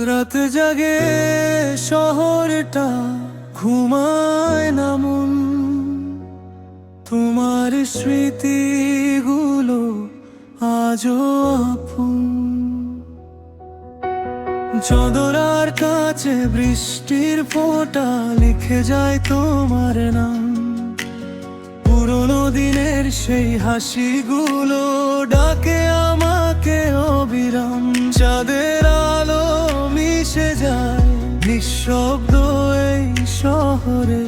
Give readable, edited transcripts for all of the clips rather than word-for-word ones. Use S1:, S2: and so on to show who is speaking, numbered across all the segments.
S1: রাত জাগে শহরটা, ঘুমায় না মন। তোমার স্মৃতিগুলো আজও আপন। চদরার কাছে বৃষ্টির ফোঁটা লিখে যায় তোমার নাম। পুরোনো দিনের সেই হাসিগুলো ডাকে আমাকে অবিরাম। চাঁদের আলো মিশে যায় নিঃশব্দ এই শহরে।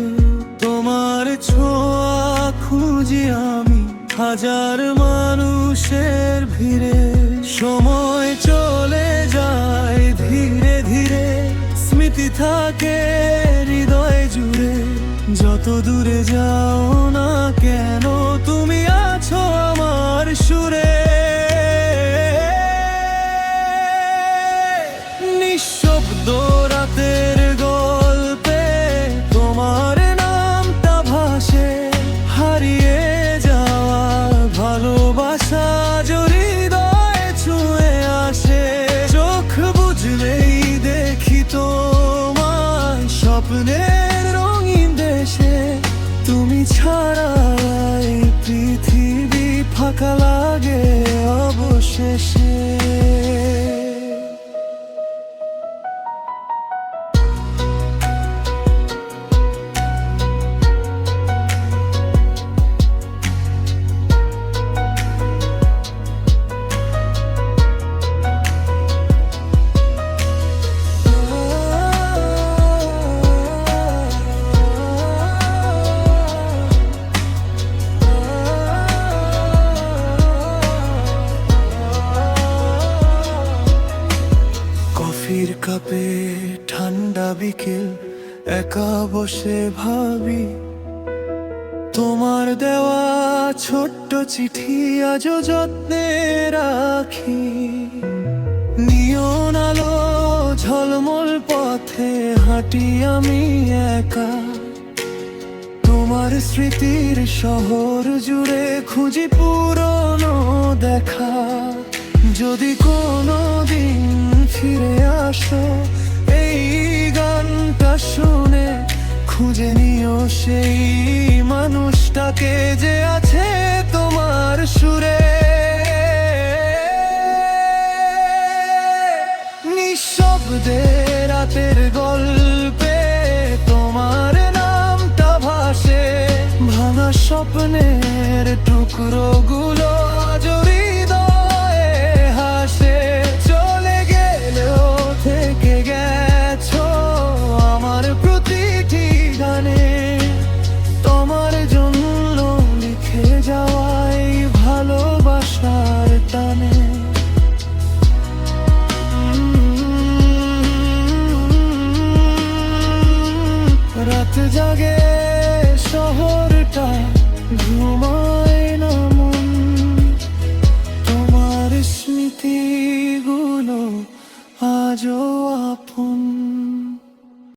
S1: তোমার ছোঁয়া খুঁজি আমি হাজার মানুষের ভিড়ে। সময় চলে যায় ধীরে ধীরে, স্মৃতি থাকে হৃদয় জুড়ে। যত দূরে যাও না কেন, তুমি আছো আমার সুরে। নিঃশব্দ রাতের গল্পে তোমার নামটা ভাসে। হারিয়ে যাওয়া ভালোবাসা হৃদয়ে ছুঁয়ে আসে। চোখ বুঝলেই দেখি তোমার স্বপ্নের রঙিন দেশে। তুমি ছাড়া এই পৃথিবী ফাঁকা লাগে অবশেষে। কফির কাপে ঠান্ডা বিকেল, একা বসে ভাবি তোমার দেওয়া ছোট্ট চিঠি আজও যত্নে রাখি। নিয়ন আলো ঝলমল পথে হাঁটি আমি একা। তোমার স্মৃতির শহর জুড়ে খুঁজি পুরনো দেখা। যদি কোনো দিন ফিরে আসো এই গানটা শুনে, খুঁজে নিও সেই মানুষটাকে যে আছে তোমার সুরে। নিঃশব্দে রাতের গল্পে তোমার নামটা ভাসে। ভাঙা স্বপ্নের টুকরো